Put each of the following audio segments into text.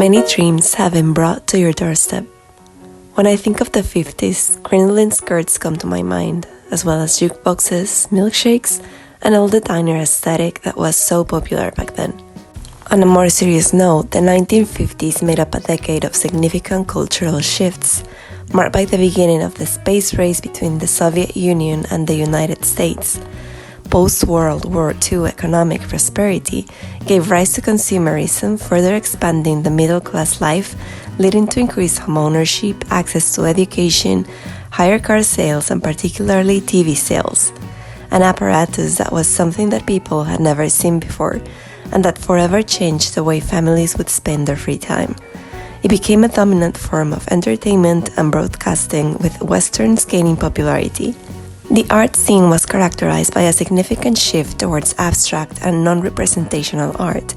Many dreams have been brought to your doorstep. When I think of the 50s, crinoline skirts come to my mind, as well as jukeboxes, milkshakes, and all the diner aesthetic that was so popular back then. On a more serious note, the 1950s made up a decade of significant cultural shifts, marked by the beginning of the space race between the Soviet Union and the United States. Post-World War II economic prosperity gave rise to consumerism, further expanding the middle-class life, leading to increased home ownership, access to education, higher car sales, and particularly TV sales. An apparatus that was something that people had never seen before, and that forever changed the way families would spend their free time. It became a dominant form of entertainment and broadcasting, with westerns gaining popularity. The art scene was characterized by a significant shift towards abstract and non-representational art,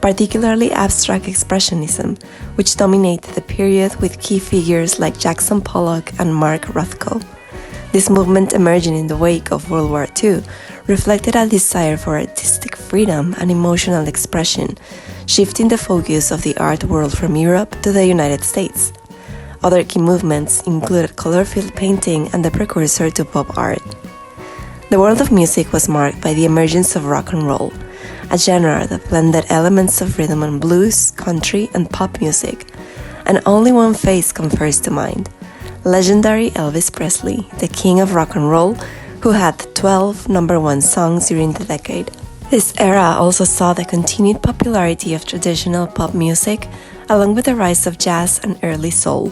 particularly abstract expressionism, which dominated the period with key figures like Jackson Pollock and Mark Rothko. This movement, emerging in the wake of World War II, reflected a desire for artistic freedom and emotional expression, shifting the focus of the art world from Europe to the United States. Other key movements included color-filled painting and the precursor to pop art. The world of music was marked by the emergence of rock and roll, a genre that blended elements of rhythm and blues, country, and pop music. And only one face comes first to mind: legendary Elvis Presley, the king of rock and roll, who had 12 #1 songs during the decade. This era also saw the continued popularity of traditional pop music, along with the rise of jazz and early soul.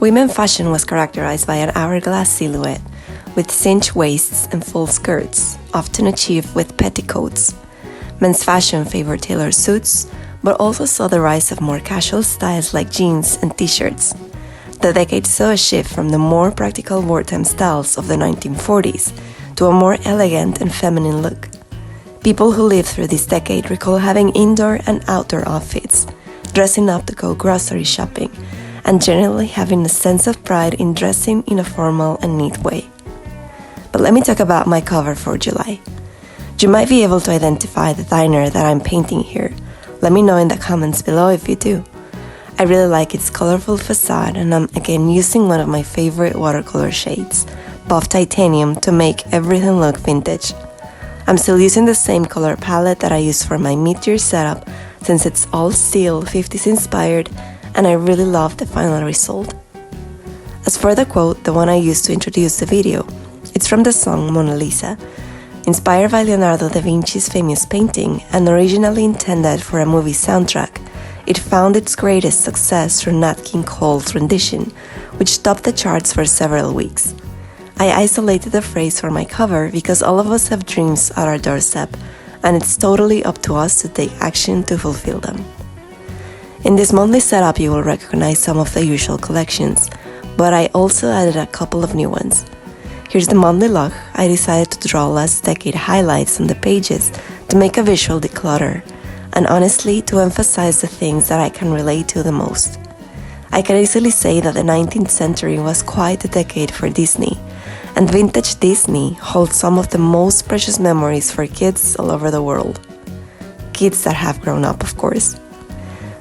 Women's fashion was characterized by an hourglass silhouette, with cinched waists and full skirts, often achieved with petticoats. Men's fashion favored tailored suits, but also saw the rise of more casual styles like jeans and t-shirts. The decade saw a shift from the more practical wartime styles of the 1940s to a more elegant and feminine look. People who lived through this decade recall having indoor and outdoor outfits, dressing up to go grocery shopping, and generally having a sense of pride in dressing in a formal and neat way. But let me talk about my cover for July. You might be able to identify the diner that I'm painting here. Let me know in the comments below if you do. I really like its colorful facade, and I'm again using one of my favorite watercolor shades, buff titanium, to make everything look vintage. I'm still using the same color palette that I used for my Midyear setup, since it's all still 50s inspired, and I really love the final result. As for the quote, the one I used to introduce the video, it's from the song Mona Lisa. Inspired by Leonardo da Vinci's famous painting and originally intended for a movie soundtrack, it found its greatest success through Nat King Cole's rendition, which topped the charts for several weeks. I isolated the phrase for my cover because all of us have dreams at our doorstep, and it's totally up to us to take action to fulfill them. In this monthly setup, you will recognize some of the usual collections, but I also added a couple of new ones. Here's the monthly log. I decided to draw last decade highlights on the pages to make a visual declutter, and honestly to emphasize the things that I can relate to the most. I can easily say that the 19th century was quite a decade for Disney, and vintage Disney holds some of the most precious memories for kids all over the world. Kids that have grown up, of course.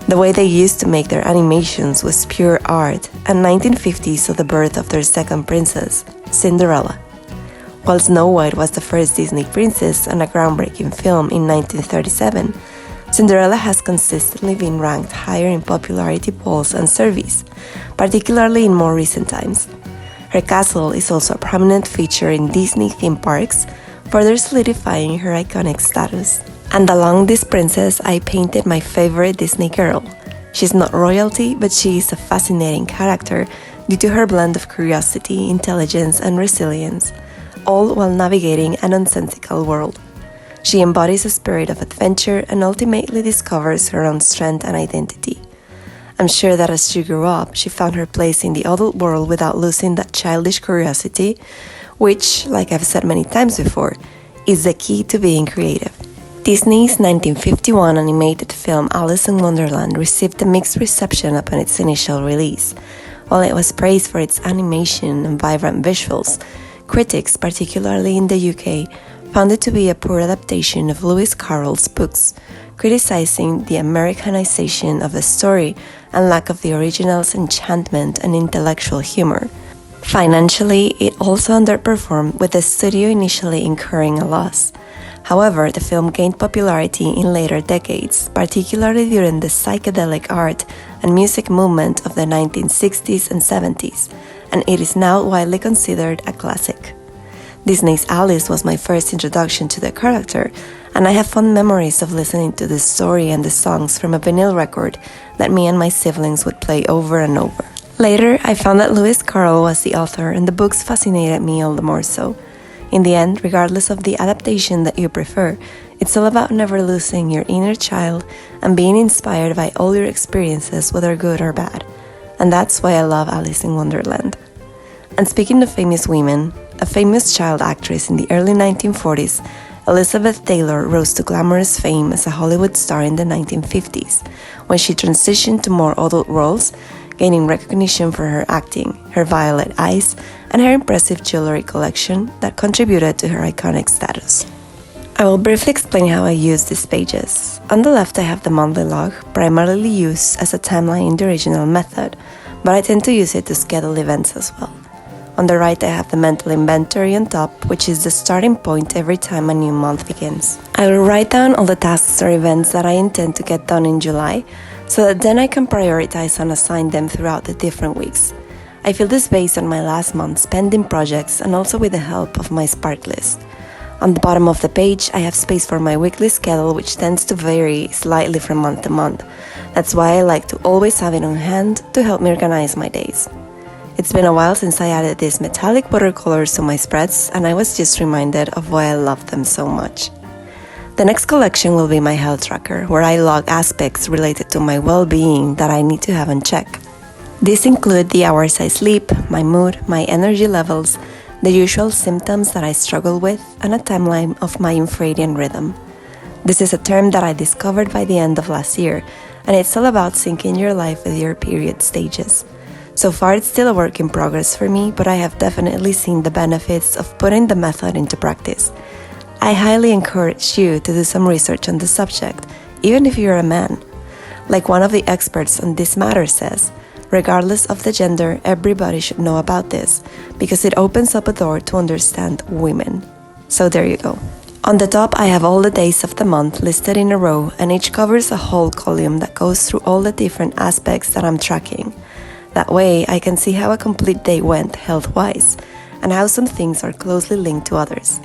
The way they used to make their animations was pure art, and 1950 saw the birth of their second princess, Cinderella. While Snow White was the first Disney princess and a groundbreaking film in 1937, Cinderella has consistently been ranked higher in popularity polls and surveys, particularly in more recent times. Her castle is also a prominent feature in Disney theme parks, further solidifying her iconic status. And along this princess, I painted my favorite Disney girl. She's not royalty, but she is a fascinating character due to her blend of curiosity, intelligence, and resilience, all while navigating a nonsensical world. She embodies a spirit of adventure and ultimately discovers her own strength and identity. I'm sure that as she grew up, she found her place in the adult world without losing that childish curiosity, which, like I've said many times before, is the key to being creative. Disney's 1951 animated film Alice in Wonderland received a mixed reception upon its initial release. While it was praised for its animation and vibrant visuals, critics, particularly in the UK, found it to be a poor adaptation of Lewis Carroll's books, criticizing the Americanization of the story and lack of the original's enchantment and intellectual humor. Financially, it also underperformed, with the studio initially incurring a loss. However, the film gained popularity in later decades, particularly during the psychedelic art and music movement of the 1960s and 70s, and it is now widely considered a classic. Disney's Alice was my first introduction to the character, and I have fond memories of listening to the story and the songs from a vinyl record that me and my siblings would play over and over. Later, I found that Lewis Carroll was the author, and the books fascinated me all the more so. In the end, regardless of the adaptation that you prefer, it's all about never losing your inner child and being inspired by all your experiences, whether good or bad. And that's why I love Alice in Wonderland. And speaking of famous women, a famous child actress in the early 1940s, Elizabeth Taylor rose to glamorous fame as a Hollywood star in the 1950s, when she transitioned to more adult roles, gaining recognition for her acting, her violet eyes, and her impressive jewelry collection that contributed to her iconic status. I will briefly explain how I use these pages. On the left I have the monthly log, primarily used as a timeline in the original method, but I tend to use it to schedule events as well. On the right I have the mental inventory on top, which is the starting point every time a new month begins. I will write down all the tasks or events that I intend to get done in July, so that then I can prioritize and assign them throughout the different weeks. I feel this based on my last month's pending projects and also with the help of my Spark list. On the bottom of the page, I have space for my weekly schedule, which tends to vary slightly from month to month. That's why I like to always have it on hand to help me organize my days. It's been a while since I added these metallic watercolors to my spreads, and I was just reminded of why I love them so much. The next collection will be my health tracker, where I log aspects related to my well-being that I need to have on check. These include the hours I sleep, my mood, my energy levels, the usual symptoms that I struggle with, and a timeline of my infradian rhythm. This is a term that I discovered by the end of last year, and it's all about syncing your life with your period stages. So far, it's still a work in progress for me, but I have definitely seen the benefits of putting the method into practice. I highly encourage you to do some research on the subject, even if you're a man. Like one of the experts on this matter says, regardless of the gender, everybody should know about this, because it opens up a door to understand women. So there you go. On the top, I have all the days of the month listed in a row, and each covers a whole column that goes through all the different aspects that I'm tracking. That way, I can see how a complete day went health-wise, and how some things are closely linked to others.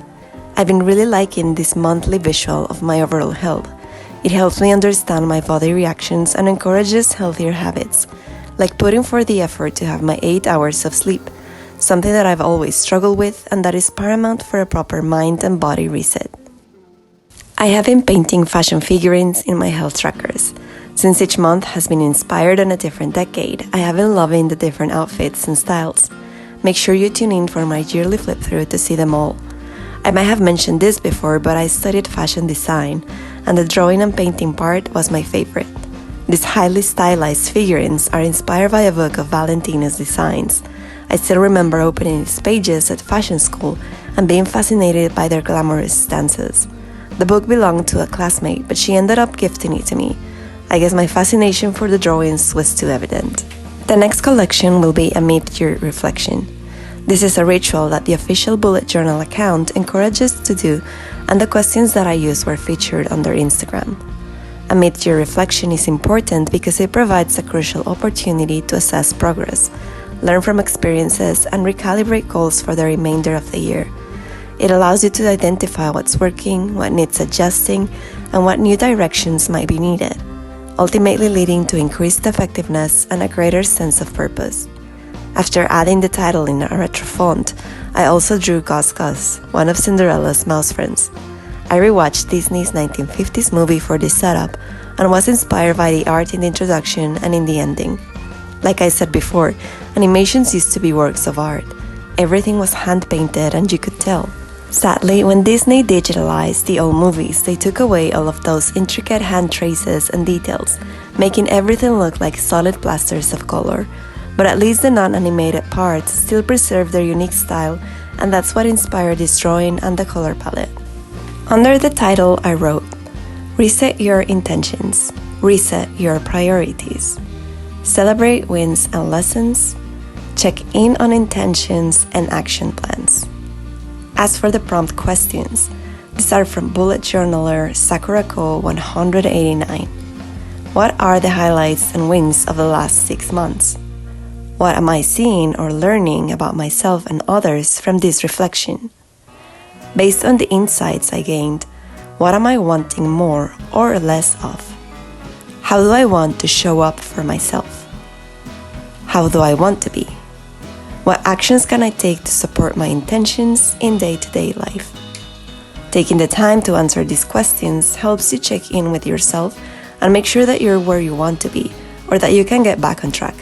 I've been really liking this monthly visual of my overall health. It helps me understand my body reactions and encourages healthier habits, like putting forth the effort to have my 8 hours of sleep, something that I've always struggled with and that is paramount for a proper mind and body reset. I have been painting fashion figurines in my health trackers. Since each month has been inspired on a different decade, I have been loving the different outfits and styles. Make sure you tune in for my yearly flip through to see them all. I might have mentioned this before, but I studied fashion design, and the drawing and painting part was my favorite. These highly stylized figurines are inspired by a book of Valentina's designs. I still remember opening its pages at fashion school and being fascinated by their glamorous stances. The book belonged to a classmate, but she ended up gifting it to me. I guess my fascination for the drawings was too evident. The next collection will be a mid-year reflection. This is a ritual that the official bullet journal account encourages to do, and the questions that I use were featured on their Instagram. A mid-year reflection is important because it provides a crucial opportunity to assess progress, learn from experiences, and recalibrate goals for the remainder of the year. It allows you to identify what's working, what needs adjusting, and what new directions might be needed, ultimately leading to increased effectiveness and a greater sense of purpose. After adding the title in a retro font, I also drew Gus Gus, one of Cinderella's mouse friends. I rewatched Disney's 1950s movie for this setup and was inspired by the art in the introduction and in the ending. Like I said before, animations used to be works of art. Everything was hand-painted and you could tell. Sadly, when Disney digitalized the old movies, they took away all of those intricate hand traces and details, making everything look like solid plasters of color. But at least the non-animated parts still preserve their unique style, and that's what inspired this drawing and the color palette. Under the title, I wrote, Reset your intentions, reset your priorities, celebrate wins and lessons, check in on intentions and action plans. As for the prompt questions, these are from bullet journaler Sakurako 189. What are the highlights and wins of the last 6 months? What am I seeing or learning about myself and others from this reflection? Based on the insights I gained, what am I wanting more or less of? How do I want to show up for myself? How do I want to be? What actions can I take to support my intentions in day-to-day life? Taking the time to answer these questions helps you check in with yourself and make sure that you're where you want to be or that you can get back on track.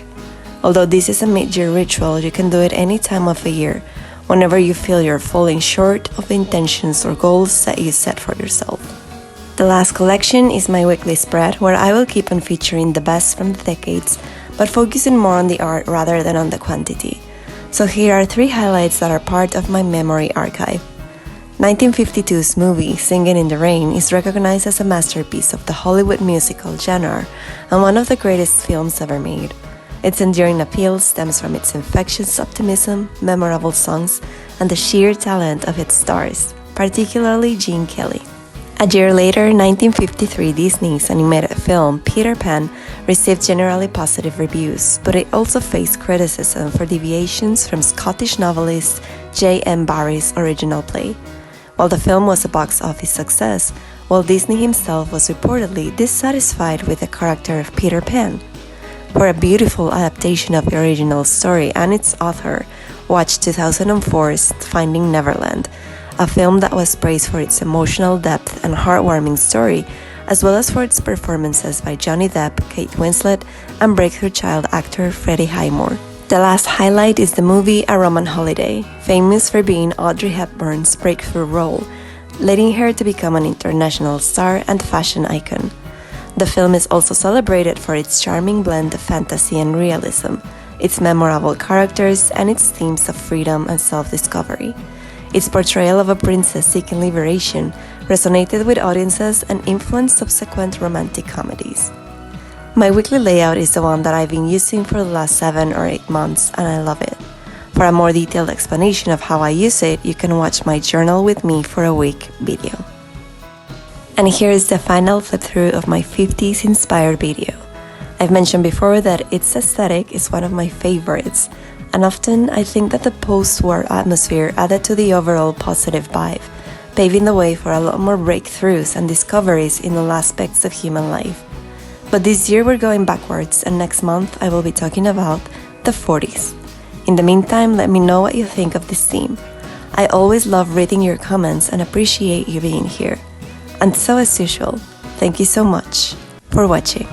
Although this is a mid-year ritual, you can do it any time of the year, whenever you feel you're falling short of the intentions or goals that you set for yourself. The last collection is my weekly spread, where I will keep on featuring the best from the decades, but focusing more on the art rather than on the quantity. So here are 3 highlights that are part of my memory archive. 1952's movie Singin' in the Rain is recognized as a masterpiece of the Hollywood musical genre and one of the greatest films ever made. Its enduring appeal stems from its infectious optimism, memorable songs, and the sheer talent of its stars, particularly Gene Kelly. A year later, 1953 Disney's animated film Peter Pan received generally positive reviews, but it also faced criticism for deviations from Scottish novelist J.M. Barrie's original play. While the film was a box office success, Walt Disney himself was reportedly dissatisfied with the character of Peter Pan. For a beautiful adaptation of the original story and its author, watch 2004's Finding Neverland, a film that was praised for its emotional depth and heartwarming story, as well as for its performances by Johnny Depp, Kate Winslet, and breakthrough child actor Freddie Highmore. The last highlight is the movie A Roman Holiday, famous for being Audrey Hepburn's breakthrough role, leading her to become an international star and fashion icon. The film is also celebrated for its charming blend of fantasy and realism, its memorable characters, and its themes of freedom and self-discovery. Its portrayal of a princess seeking liberation resonated with audiences and influenced subsequent romantic comedies. My weekly layout is the one that I've been using for the last 7 or 8 months, and I love it. For a more detailed explanation of how I use it, you can watch my Journal with Me for a Week video. And here is the final flip-through of my 50s inspired video. I've mentioned before that its aesthetic is one of my favorites, and often I think that the post-war atmosphere added to the overall positive vibe, paving the way for a lot more breakthroughs and discoveries in all aspects of human life. But this year we're going backwards, and next month I will be talking about the 40s. In the meantime, let me know what you think of this theme. I always love reading your comments and appreciate you being here. And so as usual, thank you so much for watching.